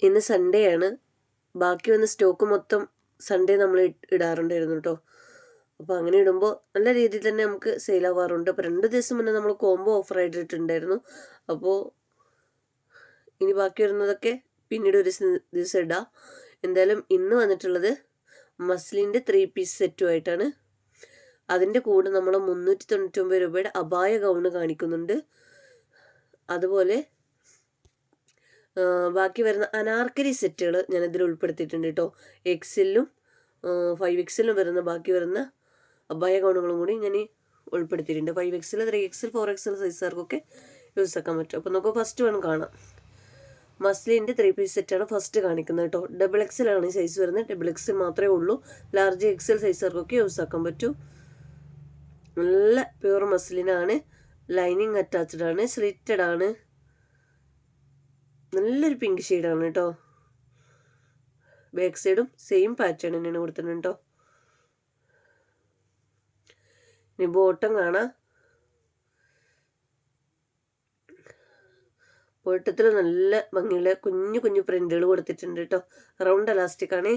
ഇന്ന് സൺഡേ ആണ്. ബാക്കി വന്ന സ്റ്റോക്ക് മൊത്തം സൺഡേ നമ്മൾ ഇടാറുണ്ടായിരുന്നു കേട്ടോ. അപ്പോൾ അങ്ങനെ ഇടുമ്പോൾ നല്ല രീതിയിൽ തന്നെ നമുക്ക് സെയിൽ ആവാറുണ്ട്. അപ്പോൾ 2 ദിവസം മുന്നേ നമ്മൾ കോംബോ ഓഫർ ആയിട്ടിട്ടുണ്ടായിരുന്നു. അപ്പോൾ ഇനി ബാക്കി വരുന്നതൊക്കെ പിന്നീട് ഒരു ദിവസം ഇടാം. എന്തായാലും ഇന്ന് വന്നിട്ടുള്ളത് മസ്ലിൻ്റെ 3 പീസ് സെറ്റുമായിട്ടാണ്. അതിൻ്റെ കൂടെ നമ്മൾ 399 രൂപയുടെ അബായ ഗൗണ് കാണിക്കുന്നുണ്ട്. അതുപോലെ ബാക്കി വരുന്ന അനാർക്കലി സെറ്റുകൾ ഞാനിതിൽ ഉൾപ്പെടുത്തിയിട്ടുണ്ട് കേട്ടോ. എക്സെല്ലും 5XL വരുന്ന ബാക്കി വരുന്ന അബായ ഗൗണുകളും കൂടി ഞാൻ ഉൾപ്പെടുത്തിയിട്ടുണ്ട്. 5XL 3XL 4XL സൈസുകാർക്കൊക്കെ യൂസ് ആക്കാൻ പറ്റും. അപ്പോൾ നമുക്ക് ഫസ്റ്റ് വേണം കാണാം. മസ്ലിൻ്റെ 3 പീസ് സെറ്റാണ് ഫസ്റ്റ് കാണിക്കുന്നത് കേട്ടോ. XXL ആണ് ഈ സൈസ് വരുന്നത്. XXL മാത്രമേ ഉള്ളൂ. ലാർജ് XL സൈസുകാർക്കൊക്കെ യൂസ് ആക്കാൻ പറ്റും. നല്ല പ്യൂർ മസ്ലിനാണ്. ലൈനിങ് അറ്റാച്ച്ഡ് ആണ്. സ്ലിറ്റഡ് ആണ്. നല്ലൊരു പിങ്ക് ഷെയ്ഡാണ് കേട്ടോ. ബാക്ക് സൈഡും സെയിം പാറ്റേൺ തന്നെയാണ് കൊടുത്തിട്ടുണ്ട് കേട്ടോ. ഇനി ബോട്ടം കാണാം. ബോട്ടത്തിൽ നല്ല ഭംഗിയുള്ള കുഞ്ഞു കുഞ്ഞു പ്രിന്റുകൾ കൊടുത്തിട്ടുണ്ട് കേട്ടോ. റൗണ്ട് എലാസ്റ്റിക് ആണ്.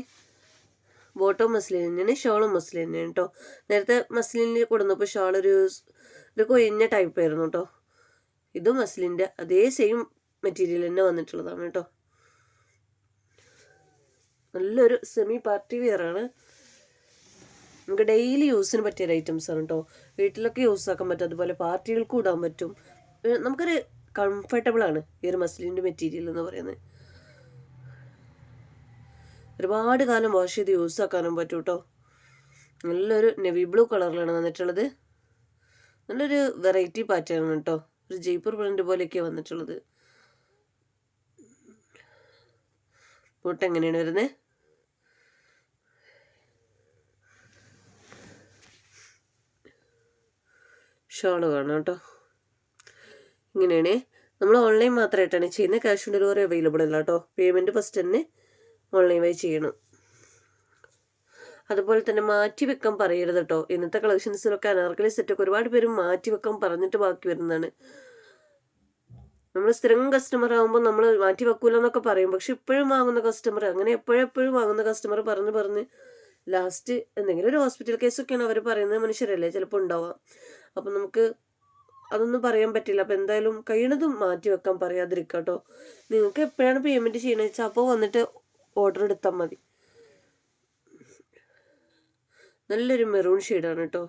ബോട്ടം മസ്ലിൻ തന്നെയാണ്. ഷോളും മസ്ലിൻ തന്നെയാണ് കേട്ടോ. നേരത്തെ മസ്ലിനിൽ കൊടുന്നപ്പോൾ ഷാൾ ഒരു കൊഴിഞ്ഞ ടൈപ്പ് ആയിരുന്നു കേട്ടോ. ഇതും മസ്ലിൻ്റെ അതേ സെയിം മെറ്റീരിയൽ തന്നെ വന്നിട്ടുള്ളതാണ് കേട്ടോ. നല്ലൊരു സെമി പാർട്ടി വെയർ ആണ്. നമുക്ക് ഡെയിലി യൂസിന് പറ്റിയ ഐറ്റംസ് ആണ് കേട്ടോ. വീട്ടിലൊക്കെ യൂസ് ആക്കാൻ പറ്റും. അതുപോലെ പാർട്ടികൾക്കും ഇടാൻ പറ്റും. നമുക്കൊരു കംഫർട്ടബിൾ ആണ് ഈ ഒരു മസ്ലിൻ്റെ മെറ്റീരിയൽ എന്ന് പറയുന്നത്. ഒരുപാട് കാലം വാഷ് ചെയ്ത് യൂസ് ആക്കാനും പറ്റും കേട്ടോ. നല്ലൊരു നെവി ബ്ലൂ കളറിലാണ് വന്നിട്ടുള്ളത്. നല്ലൊരു വെറൈറ്റി പാറ്റേൺ ആണ് കേട്ടോ. ഒരു ജയ്പൂർ പ്രിന്റ് പോലെയൊക്കെയാണ് വന്നിട്ടുള്ളത്. ബോട്ട് എങ്ങനെയാണ് വരുന്നത്? ഷോള് കാണാം കേട്ടോ. ഇങ്ങനെയാണ്. നമ്മൾ ഓൺലൈൻ മാത്രമായിട്ടാണ് ചെയ്യുന്നത്. ക്യാഷ് ഓൺ ഡെലിവറി അവൈലബിൾ അല്ല കേട്ടോ. പേയ്മെൻറ്റ് ഫസ്റ്റ് തന്നെ ഓൺലൈൻ വഴി ചെയ്യണം. അതുപോലെ തന്നെ മാറ്റി വെക്കാൻ പറയരുത് കേട്ടോ. ഇന്നത്തെ കളക്ഷൻസിലൊക്കെ അനാർക്കലി സെറ്റൊക്കെ ഒരുപാട് പേരും മാറ്റി വെക്കാൻ പറഞ്ഞിട്ട് ബാക്കി വരുന്നതാണ്. നമ്മൾ സ്ഥിരം കസ്റ്റമർ ആകുമ്പോൾ നമ്മൾ മാറ്റി വെക്കൂല എന്നൊക്കെ പറയും. പക്ഷെ ഇപ്പോഴും വാങ്ങുന്ന കസ്റ്റമർ, അങ്ങനെ എപ്പോഴും വാങ്ങുന്ന കസ്റ്റമർ പറഞ്ഞ് ലാസ്റ്റ് എന്തെങ്കിലും ഒരു ഹോസ്പിറ്റൽ കേസൊക്കെയാണ് അവർ പറയുന്നത്. മനുഷ്യരല്ലേ, ചിലപ്പോൾ ഉണ്ടാവാം. അപ്പം നമുക്ക് അതൊന്നും പറയാൻ പറ്റില്ല. അപ്പം എന്തായാലും കഴിയണതും മാറ്റി വെക്കാൻ പറയാതിരിക്കുക കേട്ടോ. നിങ്ങൾക്ക് എപ്പോഴാണ് പേയ്മെൻറ്റ് ചെയ്യണമെന്ന് വെച്ചാൽ അപ്പോൾ വന്നിട്ട് ഓർഡർ എടുത്താൽ മതി. നല്ലൊരു മെറൂൺ ഷെയ്ഡാണ് കേട്ടോ.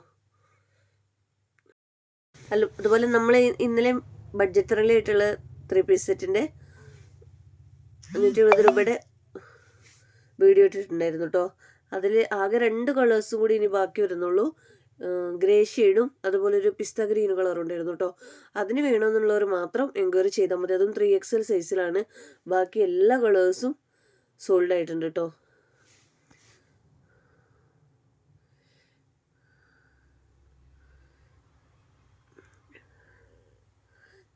അതുപോലെ നമ്മൾ ഇന്നലെ ബഡ്ജറ്റ് ഫ്രണ്ട്ലി ആയിട്ടുള്ള 3 പീസ് സെറ്റിൻ്റെ 520 രൂപയുടെ വീഡിയോ ഇട്ടിട്ടുണ്ടായിരുന്നു കേട്ടോ. അതിൽ ആകെ 2 കളേഴ്സും കൂടി ഇനി ബാക്കി വരുന്നുള്ളൂ. ഗ്രേ ഷെയ്ഡും അതുപോലെ ഒരു പിസ്ത ഗ്രീൻ കളറും ഉണ്ടായിരുന്നു കേട്ടോ. അതിന് വേണമെന്നുള്ളവർ മാത്രം എൻക്വയറി ചെയ്താൽ മതി. അതും 3XL സൈസിലാണ്. ബാക്കി എല്ലാ കളേഴ്സും സോൾഡ് ആയിട്ടുണ്ട് കേട്ടോ.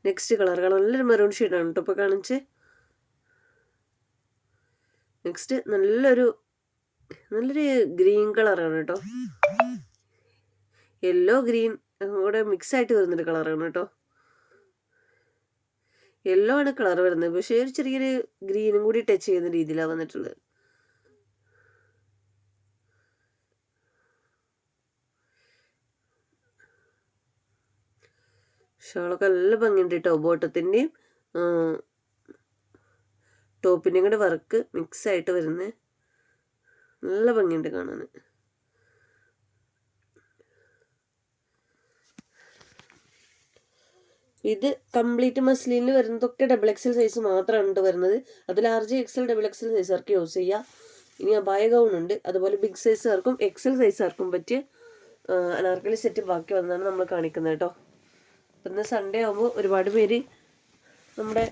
നെക്സ്റ്റ് കളർ നല്ലൊരു മെറൂൺ ഷെയ്ഡാണ് കേട്ടോ ഇപ്പോൾ കാണിച്ച്. നെക്സ്റ്റ് നല്ലൊരു ഗ്രീൻ കളറാണ് കേട്ടോ. യെല്ലോ ഗ്രീൻ കൂടെ മിക്സ് ആയിട്ട് വരുന്നൊരു കളറാണ് കേട്ടോ. യെല്ലോ ആണ് കളർ വരുന്നത്, പക്ഷേ ഒരു ചെറിയൊരു ഗ്രീനും കൂടി ടച്ച് ചെയ്യുന്ന രീതിയിലാണ് വന്നിട്ടുള്ളത്. ഷോളൊക്കെ നല്ല ഭംഗിയുണ്ട് കേട്ടോ. ബോട്ടത്തിൻ്റെയും ടോപ്പിൻ്റെയും കൂടെ വർക്ക് മിക്സ് ആയിട്ട് വരുന്നത് നല്ല ഭംഗിയുണ്ട് കാണാൻ. ഇത് കംപ്ലീറ്റ് മസ്ലിനിൽ വരുന്നതൊക്കെ XXL സൈസ് മാത്രമാണ് വരുന്നത്. അത് ലാർജ് XL XXL സൈസുകാർക്ക് യൂസ് ചെയ്യാം. ഇനി അബായ ഗൗൺ ഉണ്ട്. അതുപോലെ ബിഗ് സൈസുകാർക്കും XL സൈസുകാർക്കും പറ്റിയ അനാർക്കലി സെറ്റ് ബാക്കി വന്നതാണ് നമ്മൾ കാണിക്കുന്നത് കേട്ടോ. ഇന്ന് സൺഡേ ആകുമ്പോൾ ഒരുപാട് പേര് നമ്മുടെ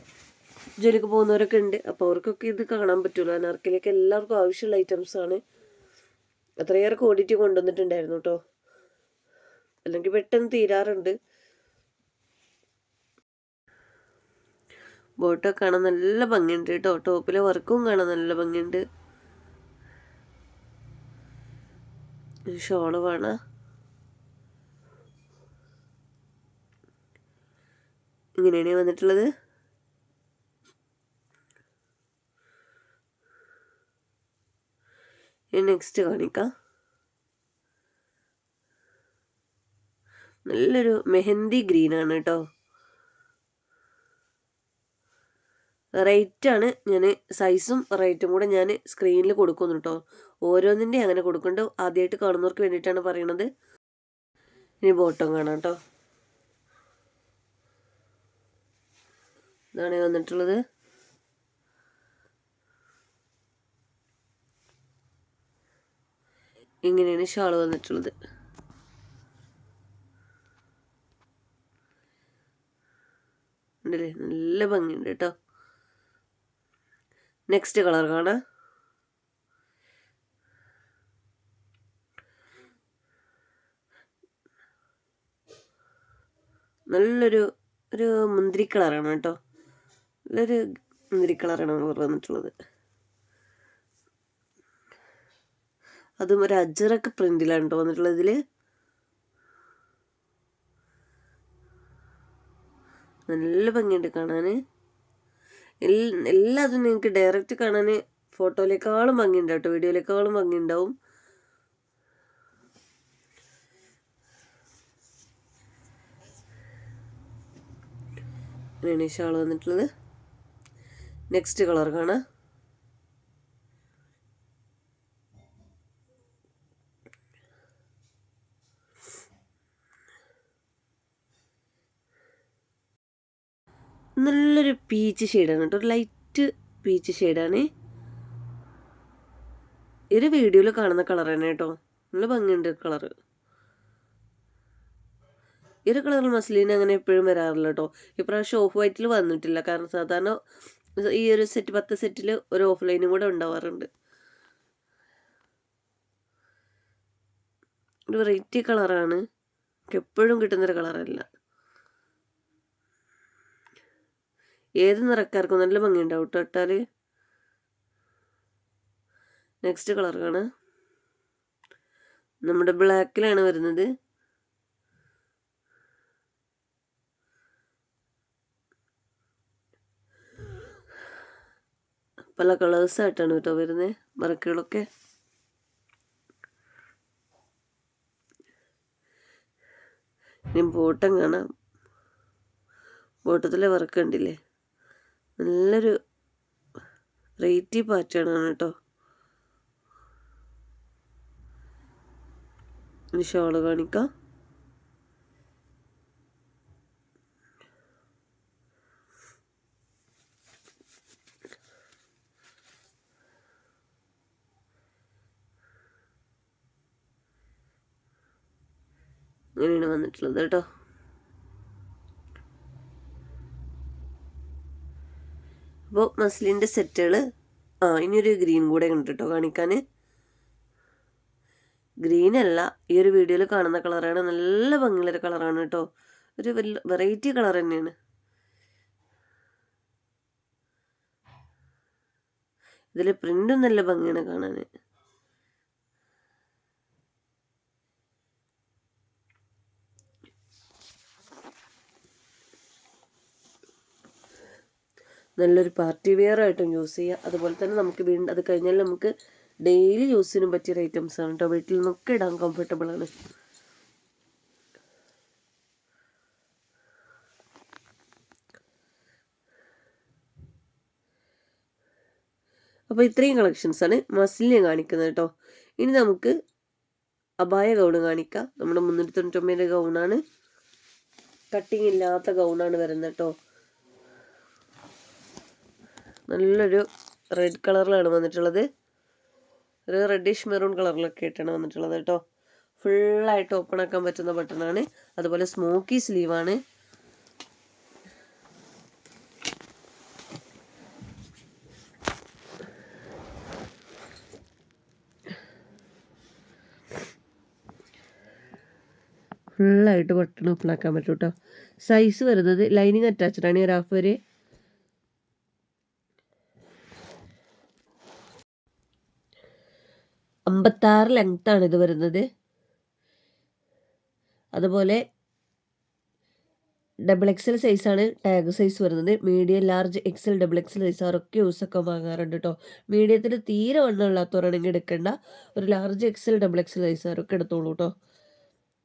ജോലിക്ക് പോകുന്നവരൊക്കെ ഉണ്ട്. അപ്പോൾ അവർക്കൊക്കെ ഇത് കാണാൻ പറ്റുമല്ലോ. അനാർക്കലിയൊക്കെ എല്ലാവർക്കും ആവശ്യമുള്ള ഐറ്റംസാണ്. അത്രയേറെ ക്വാണ്ടിറ്റി കൊണ്ടുവന്നിട്ടുണ്ടായിരുന്നു കേട്ടോ. അല്ലെങ്കിൽ പെട്ടെന്ന് തീരാറുണ്ട്. ബോട്ടൊക്കെ കാണാൻ നല്ല ഭംഗിയുണ്ട് കേട്ടോ. ടോപ്പിലെ വർക്കും കാണാൻ നല്ല ഭംഗിയുണ്ട്. ഷോള് കാണാം. ഇങ്ങനെയാണ് വന്നിട്ടുള്ളത്. ഇനി നെക്സ്റ്റ് കാണിക്കാം. നല്ലൊരു മെഹന്തി ഗ്രീനാണ് കേട്ടോ. റേറ്റാണ് ഞാൻ സൈസും റേറ്റും കൂടെ ഞാൻ സ്ക്രീനിൽ കൊടുക്കുന്നു കേട്ടോ. ഓരോന്നിൻ്റെ അങ്ങനെ കൊടുക്കുന്നുണ്ട്. ആദ്യമായിട്ട് കാണുന്നവർക്ക് വേണ്ടിയിട്ടാണ് പറയണത്. ഇനി ബോട്ടം കാണാം കേട്ടോ. ഇതാണ് വന്നിട്ടുള്ളത്. ഇങ്ങനെയാണ് ഷാൾ വന്നിട്ടുള്ളത്. ഉണ്ടല്ലേ, നല്ല ഭംഗിയുണ്ട് കേട്ടോ. നെക്സ്റ്റ് കളർ കാണാം. നല്ലൊരു മുന്തിരി കളറാണ് കേട്ടോ. നല്ലൊരു മുന്തിരി കളറാണ് വന്നിട്ടുള്ളത്. അതും ഒരു അജറക്ക് പ്രിന്റിലാണ് കേട്ടോ വന്നിട്ടുള്ളത്. ഇതിൽ നല്ല ഭംഗിയുണ്ട് കാണാൻ. എല്ലാതും നിങ്ങൾക്ക് ഡയറക്റ്റ് കാണാൻ ഫോട്ടോയിലേക്കാളും ഭംഗിയുണ്ട് കേട്ടോ, വീഡിയോയിലേക്കാളും ഭംഗിയുണ്ടാവും. അങ്ങനെയാണ് ഈ ഷാൾ വന്നിട്ടുള്ളത്. നെക്സ്റ്റ് കളർ കാണാം. നല്ലൊരു പീച്ച് ഷെയ്ഡാണ് കേട്ടോ, ഒരു ലൈറ്റ് പീച്ച് ഷെയ്ഡാണ്. ഒരു വീഡിയോയിൽ കാണുന്ന കളർ തന്നെ കേട്ടോ. നല്ല ഭംഗിയുണ്ട് കളറ്. ഈ ഒരു കളർ മസ്ലിൻ അങ്ങനെ എപ്പോഴും വരാറില്ല കേട്ടോ. ഇപ്രാവശ്യം ഓഫ് വൈറ്റിൽ വന്നിട്ടില്ല. കാരണം സാധാരണ ഈ ഒരു സെറ്റ് 10 സെറ്റിൽ ഒരു ഓഫ് ലൈനും കൂടെ ഉണ്ടാവാറുണ്ട്. ഒരു വെറൈറ്റി കളറാണ്, എപ്പോഴും കിട്ടുന്നൊരു കളറല്ല. ഏത് നിറക്കാർക്കും നല്ല ഭംഗിയുണ്ടാവും കേട്ടോ ഇട്ടാൽ. നെക്സ്റ്റ് കളർ കാണാം. നമ്മുടെ ബ്ലാക്കിലാണ് വരുന്നത്. പല കളേഴ്സായിട്ടാണ് കേട്ടോ വരുന്നത് വർക്കുകളൊക്കെ. ഇനി ബോട്ടം കാണാം. ബോട്ടത്തിലെ വർക്ക് കണ്ടില്ലേ, നല്ലൊരു വെറൈറ്റി പാറ്റേൺ ആണ് കേട്ടോ. ഇനി ഷോള് കാണിക്കാം. ഇങ്ങനെയാണ് വന്നിട്ടുള്ളത് കേട്ടോ. അപ്പോൾ മസ്ലിൻ്റെ സെറ്റുകൾ ഇനിയൊരു ഗ്രീൻ കൂടെ ഉണ്ട് കേട്ടോ കാണിക്കാൻ. ഗ്രീനല്ല, ഈ ഒരു വീഡിയോയിൽ കാണുന്ന കളറാണ്. നല്ല ഭംഗിയുള്ളൊരു കളറാണ് കേട്ടോ. ഒരു വെറൈറ്റി കളർ തന്നെയാണ്. ഇതിൽ പ്രിന്റും നല്ല ഭംഗിയാണ് കാണാൻ. നല്ലൊരു പാർട്ടി വെയർ ആയിട്ടും യൂസ് ചെയ്യാം. അതുപോലെ തന്നെ നമുക്ക് വീണ്ടും അത് കഴിഞ്ഞാൽ നമുക്ക് ഡെയിലി യൂസിനും പറ്റിയൊരു ഐറ്റംസ് ആണ് കേട്ടോ. വീട്ടിൽ നിന്നൊക്കെ ഇടാൻ കംഫർട്ടബിൾ ആണ്. അപ്പോൾ ഇത്രയും കളക്ഷൻസാണ് മസ്ലിനെ കാണിക്കുന്നത് കേട്ടോ. ഇനി നമുക്ക് അബായ ഗൗണ് കാണിക്കാം. നമ്മുടെ 399 ഗൗണാണ്. കട്ടിങ് ഇല്ലാത്ത ഗൗണാണ് വരുന്നത് കേട്ടോ. നല്ലൊരു റെഡ് കളറിലാണ് വന്നിട്ടുള്ളത്. ഒരു റെഡിഷ് മെറൂൺ കളറിലൊക്കെ ആയിട്ടാണ് വന്നിട്ടുള്ളത് കേട്ടോ. ഫുള്ളായിട്ട് ഓപ്പൺ ആക്കാൻ പറ്റുന്ന ബട്ടണാണ്. അതുപോലെ സ്മോക്കി സ്ലീവാണ്. ഫുള്ളായിട്ട് ബട്ടൺ ഓപ്പൺ ആക്കാൻ പറ്റും കേട്ടോ. സൈസ് വരുന്നത് ലൈനിങ് അറ്റാച്ച്ഡ് ആണ്. ഒരു ഹാഫ് വരെ 56 ലെങ്ത്താണ് ഇത് വരുന്നത്. അതുപോലെ ഡബിൾ എക്സൽ സൈസാണ് ടാഗ് സൈസ് വരുന്നത്. Medium, large, XL, double XL സൈസാരൊക്കെ യൂസൊക്കെ വാങ്ങാറുണ്ട് കേട്ടോ. മീഡിയത്തിൽ തീരെ വണ്ണമില്ലാത്തവരാണെങ്കിൽ എടുക്കേണ്ട, ഒരു ലാർജ് എക്സൽ ഡബിൾ എക്സൽ സൈസാരൊക്കെ എടുത്തോളൂ കേട്ടോ.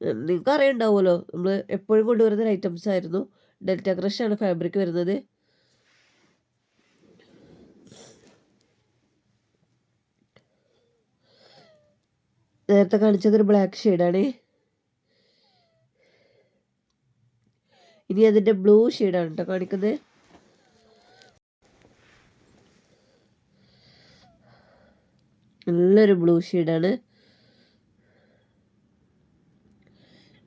നിങ്ങൾക്ക് അറിയണ്ടാവുമല്ലോ, നമ്മൾ എപ്പോഴും കൊണ്ടുവരുന്ന ഐറ്റംസ് ആയിരുന്നു. ഡെൽറ്റ ക്രഷാണ് ഫാബ്രിക് വരുന്നത്. നേരത്തെ കാണിച്ചതൊരു ബ്ലാക്ക് ഷെയ്ഡാണ്. ഇനി അതിൻ്റെ ബ്ലൂ ഷെയ്ഡാണ് കേട്ടോ കാണിക്കുന്നത്. നല്ലൊരു ബ്ലൂ ഷെയ്ഡാണ്.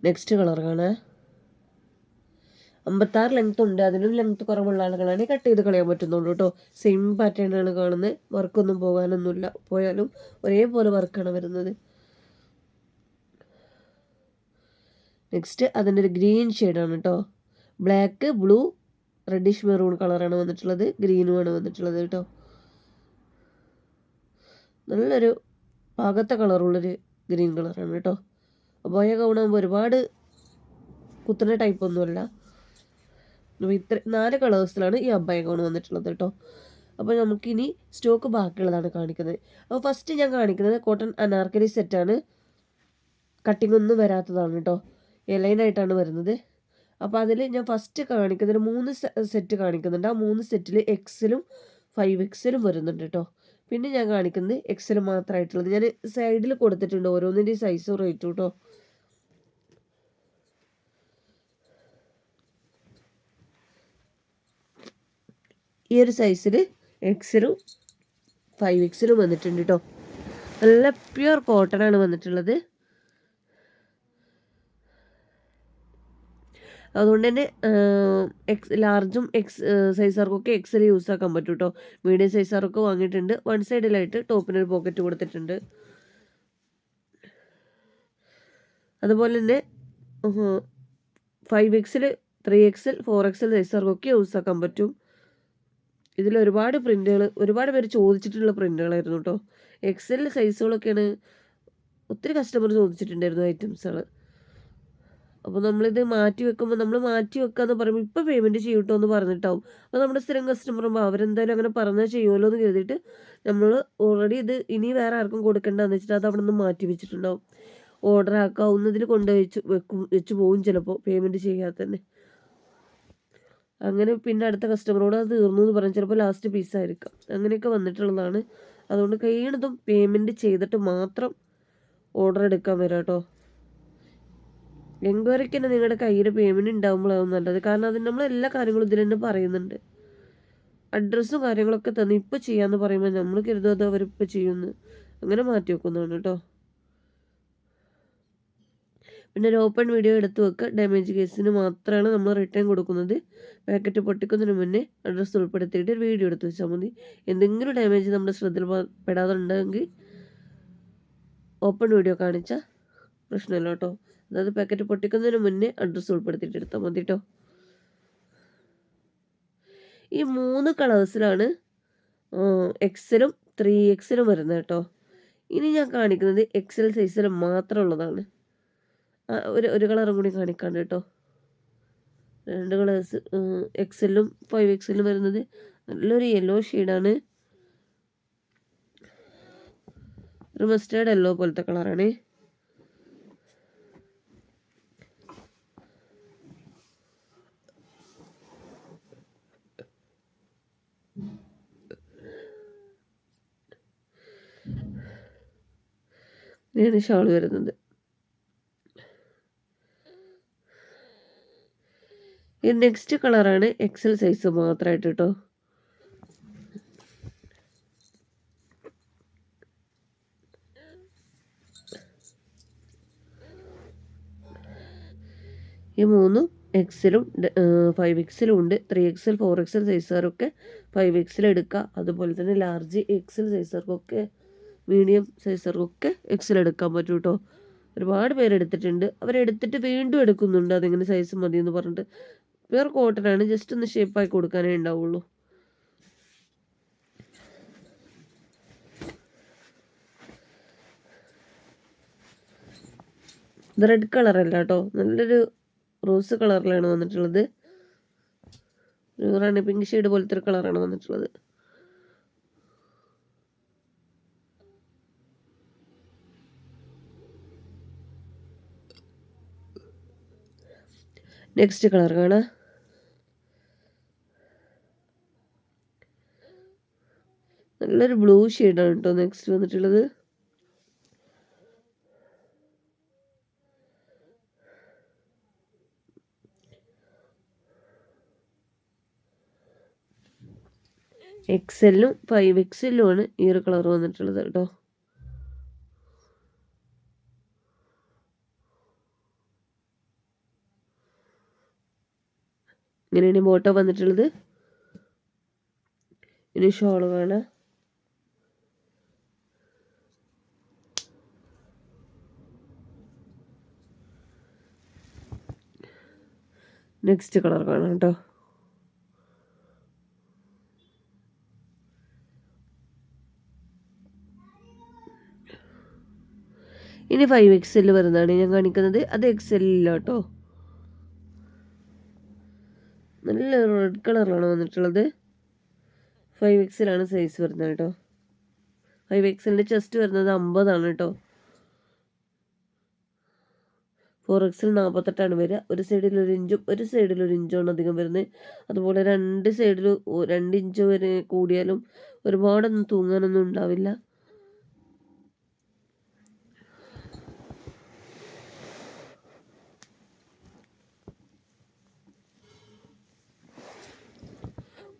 നെക്സ്റ്റ് കളർ കാണാം. 56 ലെങ്ത് ഉണ്ട്. അതിനും ലെങ്ത് കുറവുള്ള ആളുകളാണ് കട്ട് ചെയ്ത് കളയാൻ പറ്റുന്നുള്ളൂ കേട്ടോ. സെയിം പാറ്റേണാണ് കാണുന്നത്. വർക്കൊന്നും പോകാനൊന്നുമില്ല. പോയാലും ഒരേപോലെ വർക്കാണ് വരുന്നത്. നെക്സ്റ്റ് അതിൻ്റെ ഒരു ഗ്രീൻ ഷെയ്ഡാണ് കേട്ടോ. ബ്ലാക്ക്, ബ്ലൂ, റെഡിഷ് മെറൂൺ കളറാണ് വന്നിട്ടുള്ളത്. ഗ്രീനുമാണ് വന്നിട്ടുള്ളത് കേട്ടോ. നല്ലൊരു പാകത്തെ കളറുള്ളൊരു ഗ്രീൻ കളറാണ് കേട്ടോ. അബായ ഗൗണാകുമ്പോൾ ഒരുപാട് കുത്തുന്ന ടൈപ്പൊന്നുമല്ല. ഇത്ര 4 കളേഴ്സിലാണ് ഈ അബായ ഗൗൺ വന്നിട്ടുള്ളത് കേട്ടോ. അപ്പോൾ നമുക്കിനി സ്റ്റോക്ക് ബാക്കിയുള്ളതാണ് കാണിക്കുന്നത്. അപ്പോൾ ഫസ്റ്റ് ഞാൻ കാണിക്കുന്നത് കോട്ടൺ അനാർക്കലി സെറ്റാണ്. കട്ടിംഗ് ഒന്നും വരാത്തതാണ് കേട്ടോ. എലൈനായിട്ടാണ് വരുന്നത്. അപ്പോൾ അതിൽ ഞാൻ ഫസ്റ്റ് കാണിക്കുന്നതിന് 3 സെറ്റ് കാണിക്കുന്നുണ്ട്. ആ 3 സെറ്റിൽ എക്സലും 5XL വരുന്നുണ്ട് കേട്ടോ. പിന്നെ ഞാൻ കാണിക്കുന്നത് എക്സൽ മാത്രമായിട്ടുള്ളത്. ഞാൻ സൈഡിൽ കൊടുത്തിട്ടുണ്ട് ഓരോന്നിൻ്റെ സൈസും റേറ്റും കേട്ടോ. ഈ ഒരു സൈസിൽ എക്സലും 5XL വന്നിട്ടുണ്ട് കേട്ടോ. നല്ല പ്യുർ കോട്ടനാണ് വന്നിട്ടുള്ളത്. അതുകൊണ്ട് തന്നെ ലാർജും സൈസാർക്കൊക്കെ എക്സൽ യൂസ് ആക്കാൻ പറ്റും കേട്ടോ. മീഡിയം സൈസാർക്ക് വാങ്ങിയിട്ടുണ്ട്. വൺ സൈഡിലായിട്ട് ടോപ്പിനൊരു പോക്കറ്റ് കൊടുത്തിട്ടുണ്ട്. അതുപോലെ തന്നെ 5XL, 3XL, 4XL സൈസാർക്കൊക്കെ യൂസ് ആക്കാൻ പറ്റും. ഇതിൽ ഒരുപാട് പ്രിൻ്റുകൾ, ഒരുപാട് പേര് ചോദിച്ചിട്ടുള്ള പ്രിൻ്റുകളായിരുന്നു കേട്ടോ. എക്സൽ സൈസുകളൊക്കെയാണ് ഒത്തിരി കസ്റ്റമർ ചോദിച്ചിട്ടുണ്ടായിരുന്നു ഐറ്റംസുകൾ. അപ്പോൾ നമ്മളിത് മാറ്റി വെക്കുമ്പോൾ, നമ്മൾ മാറ്റി വെക്കാന്ന് പറയുമ്പോൾ ഇപ്പോൾ പേയ്മെൻറ്റ് ചെയ്യൂട്ടോ എന്ന് പറഞ്ഞിട്ടാവും. അപ്പോൾ നമ്മുടെ സ്ഥിരം കസ്റ്റമറുമ്പോൾ അവരെന്തായാലും അങ്ങനെ പറഞ്ഞാൽ ചെയ്യുമല്ലോ എന്ന് കരുതിയിട്ട് നമ്മൾ ഓൾറെഡി ഇത് ഇനി വേറെ ആർക്കും കൊടുക്കേണ്ടതെന്ന് വെച്ചിട്ട് അത് അവിടെ നിന്ന് മാറ്റി വെച്ചിട്ടുണ്ടാവും. ഓർഡർ ആക്കാവുന്നതിൽ കൊണ്ടുവച്ച് വെച്ച് പോവും ചിലപ്പോൾ പേയ്മെൻറ്റ് ചെയ്യാതെ തന്നെ. അങ്ങനെ പിന്നെ അടുത്ത കസ്റ്റമറോട് അത് തീർന്നു എന്ന് പറഞ്ഞ് ചിലപ്പോൾ ലാസ്റ്റ് പീസായിരിക്കാം. അങ്ങനെയൊക്കെ വന്നിട്ടുള്ളതാണ്. അതുകൊണ്ട് കഴിയണതും പേയ്മെൻറ്റ് ചെയ്തിട്ട് മാത്രം ഓർഡർ എടുക്കാൻ വരാം കേട്ടോ. എൻക്വയറിക്ക് തന്നെ നിങ്ങളുടെ കയ്യിൽ പേയ്മെൻറ്റ് ഉണ്ടാകുമ്പോഴാവും നല്ലത്. കാരണം അതിന് നമ്മൾ എല്ലാ കാര്യങ്ങളും ഇതിൽ തന്നെ പറയുന്നുണ്ട്. അഡ്രസ്സും കാര്യങ്ങളൊക്കെ തന്നെ ഇപ്പോൾ ചെയ്യാമെന്ന് പറയുമ്പോൾ നമ്മൾ കരുതും അത് അവരിപ്പോൾ ചെയ്യുമെന്ന്. അങ്ങനെ മാറ്റി വെക്കുന്നതാണ് കേട്ടോ. പിന്നെ ഒരു ഓപ്പൺ വീഡിയോ എടുത്ത് വെക്കുക. ഡാമേജ് കേസിന് മാത്രമാണ് നമ്മൾ റിട്ടേൺ കൊടുക്കുന്നത്. പാക്കറ്റ് പൊട്ടിക്കുന്നതിന് മുന്നേ അഡ്രസ്സ് ഉൾപ്പെടുത്തിയിട്ട് ഒരു വീഡിയോ എടുത്ത് വെച്ചാൽ മതി. എന്തെങ്കിലും ഡാമേജ് നമ്മുടെ ശ്രദ്ധയിൽ പെടാതെ ഉണ്ടെങ്കിൽ ഓപ്പൺ വീഡിയോ കാണിച്ചാൽ പ്രശ്നമില്ല കേട്ടോ. അതായത് പാക്കറ്റ് പൊട്ടിക്കുന്നതിന് മുന്നേ അഡ്രസ്സ് ഉൾപ്പെടുത്തിയിട്ട് എടുത്താൽ മതി കേട്ടോ. ഈ 3 കളേഴ്സിലാണ് എക്സലും 3XL വരുന്നത് കേട്ടോ. ഇനി ഞാൻ കാണിക്കുന്നത് എക്സൽ സൈസിൽ മാത്രമുള്ളതാണ്. ഒരു കളറും കൂടി കാണിക്കാണ്ട് കേട്ടോ. 2 കളേഴ്സ് എക്സലും 5XL വരുന്നത് നല്ലൊരു യെല്ലോ ഷെയ്ഡാണ്. ഒരു മസ്റ്റേർഡ് യെല്ലോ പോലത്തെ കളറാണ്. ഇങ്ങനെയാണ് ഷാൾ വരുന്നത്. ഈ നെക്സ്റ്റ് കളറാണ് എക്സൽ സൈസ് മാത്രമായിട്ട് കേട്ടോ. ഈ 3 എക്സലും 5XL ഉണ്ട്. 3XL, 4XL സൈസുകാരൊക്കെ 5XL എടുക്കുക. അതുപോലെ തന്നെ ലാർജ് എക്സൽ സൈസുകാർക്കൊക്കെ, മീഡിയം സൈസുകാർക്കൊക്കെ എക്സൽ എടുക്കാൻ പറ്റും കേട്ടോ. ഒരുപാട് പേരെടുത്തിട്ടുണ്ട്. അവരെടുത്തിട്ട് വീണ്ടും എടുക്കുന്നുണ്ട്. അതിങ്ങനെ സൈസ് മതി എന്ന് പറഞ്ഞിട്ട്. പ്യുർ കോട്ടനാണ്. ജസ്റ്റ് ഒന്ന് ഷേപ്പാക്കി കൊടുക്കാനേ ഉണ്ടാവുള്ളൂ. ഇത് റെഡ് കളറല്ല കേട്ടോ. നല്ലൊരു റോസ് കളറിലാണ് വന്നിട്ടുള്ളത്. ഒരു റാണി പിങ്ക് ഷെയ്ഡ് പോലത്തെ ഒരു കളറാണ് വന്നിട്ടുള്ളത്. നെക്സ്റ്റ് കളർ കാണാം. നല്ലൊരു ബ്ലൂ ഷെയ്ഡാണ് കേട്ടോ നെക്സ്റ്റ് വന്നിട്ടുള്ളത്. എക്സെല്ലും 5XL ആണ് ഈ ഒരു കളർ വന്നിട്ടുള്ളത് കേട്ടോ. ഇങ്ങനെയാണ് ബോട്ടോ വന്നിട്ടുള്ളത്. ഇനി ഷോള് കാണാം. നെക്സ്റ്റ് കളർ കാണാം കേട്ടോ. ഇനി 5XL വരുന്നതാണ് ഞാൻ കാണിക്കുന്നത്. അത് XL-ഇല്ല കേട്ടോ. നല്ല റെഡ് കളറിലാണ് വന്നിട്ടുള്ളത്. 5XL ആണ് സൈസ് വരുന്നത് കേട്ടോ. 5XL-ൻ്റെ ചെസ്റ്റ് വരുന്നത് 50 കേട്ടോ. 4XL 48 വരിക. ഒരു സൈഡിൽ 1 ഇഞ്ചും ഒരു സൈഡിൽ 1 ഇഞ്ചുമാണ് അധികം വരുന്നത്. അതുപോലെ 2 സൈഡിൽ 2 ഇഞ്ച് വരെ കൂടിയാലും ഒരുപാടൊന്നും തൂങ്ങാനൊന്നും ഉണ്ടാവില്ല.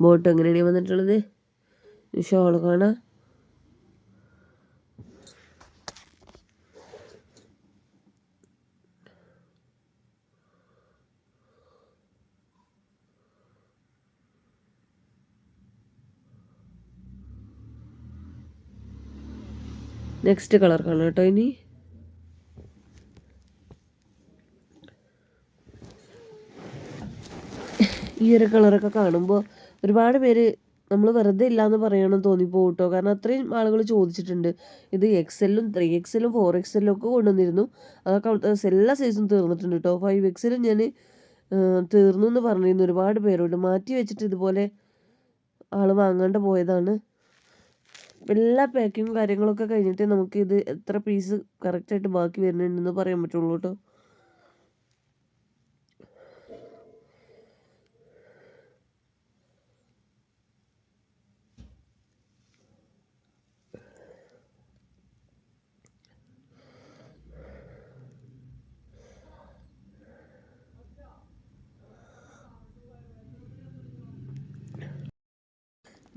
ബോട്ട് എങ്ങനെയാണ് വന്നിട്ടുള്ളത്. ഷോള് കാണാം. നെക്സ്റ്റ് കളർ കാണാം കേട്ടോ. ഇനി ഈ ഒരു കളറൊക്കെ കാണുമ്പോൾ ഒരുപാട് പേര് നമ്മൾ വെറുതെ ഇല്ലയെന്ന് പറയണമെന്ന് തോന്നിപ്പോകും കേട്ടോ. കാരണം അത്രയും ആളുകൾ ചോദിച്ചിട്ടുണ്ട്. ഇത് XL-ഉം 3XL-ഉം 4XL-ഉം ഒക്കെ കൊണ്ടുവന്നിരുന്നു. അതൊക്കെ എല്ലാ സൈസും തീർന്നിട്ടുണ്ട് കേട്ടോ. 5XL ഞാൻ തീർന്നു എന്ന് പറഞ്ഞിരുന്നു. ഒരുപാട് പേരോട് മാറ്റി വെച്ചിട്ട് ഇതുപോലെ ആൾ വാങ്ങാണ്ട് പോയതാണ്. എല്ലാ പാക്കിങ്ങും കാര്യങ്ങളൊക്കെ കഴിഞ്ഞിട്ട് നമുക്ക് ഇത് എത്ര പീസ് കറക്റ്റായിട്ട് ബാക്കി വരുന്നുണ്ടെന്ന് പറയാൻ പറ്റുള്ളൂ കേട്ടോ.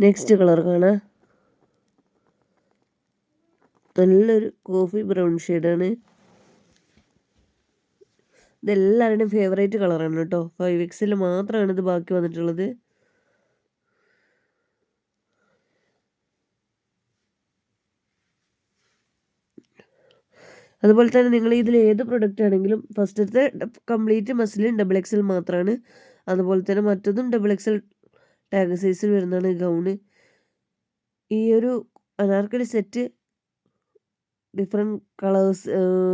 നെക്സ്റ്റ് കളർ കാണാം. നല്ലൊരു കോഫി ബ്രൗൺ ഷെയ്ഡാണ്. ഇതെല്ലാവരുടെയും ഫേവറേറ്റ് കളറാണ് കേട്ടോ. 5XL മാത്രമാണ് ഇത് ബാക്കി വന്നിട്ടുള്ളത്. അതുപോലെ തന്നെ നിങ്ങൾ ഇതിൽ ഏത് പ്രൊഡക്റ്റ് ആണെങ്കിലും ഫസ്റ്റത്തെ കംപ്ലീറ്റ് മസ്ലിൻ XXL മാത്രമാണ്. അതുപോലെ തന്നെ മറ്റതും XXL ടാഗ് സൈസിൽ വരുന്നതാണ് ഗൗണ്. ഈ ഒരു അനാർക്കലി സെറ്റ് ഡിഫറെൻറ്റ് കളേഴ്സ്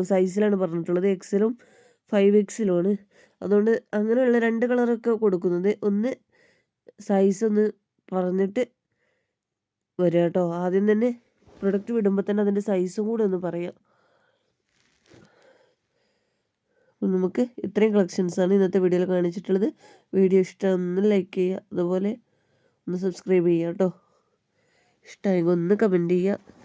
സൈസിലാണ് പറഞ്ഞിട്ടുള്ളത്. XL-ഉം 5XL-ഉമാണ്. അതുകൊണ്ട് അങ്ങനെയുള്ള 2 കളറൊക്കെ കൊടുക്കുന്നത്. ഒന്ന് സൈസ് ഒന്ന് പറഞ്ഞിട്ട് വരിക കേട്ടോ. ആദ്യം തന്നെ പ്രൊഡക്റ്റ് വിടുമ്പോൾ തന്നെ അതിൻ്റെ സൈസും കൂടെ ഒന്ന് പറയാം. നമുക്ക് ഇത്രയും കളക്ഷൻസാണ് ഇന്നത്തെ വീഡിയോയിൽ കാണിച്ചിട്ടുള്ളത്. വീഡിയോ ഇഷ്ടമാണെന്ന് ലൈക്ക് ചെയ്യുക. അതുപോലെ ഒന്ന് സബ്സ്ക്രൈബ് ചെയ്യുക കേട്ടോ. ഇഷ്ടമായെങ്കിൽ ഒന്ന് കമൻറ്റ് ചെയ്യുക.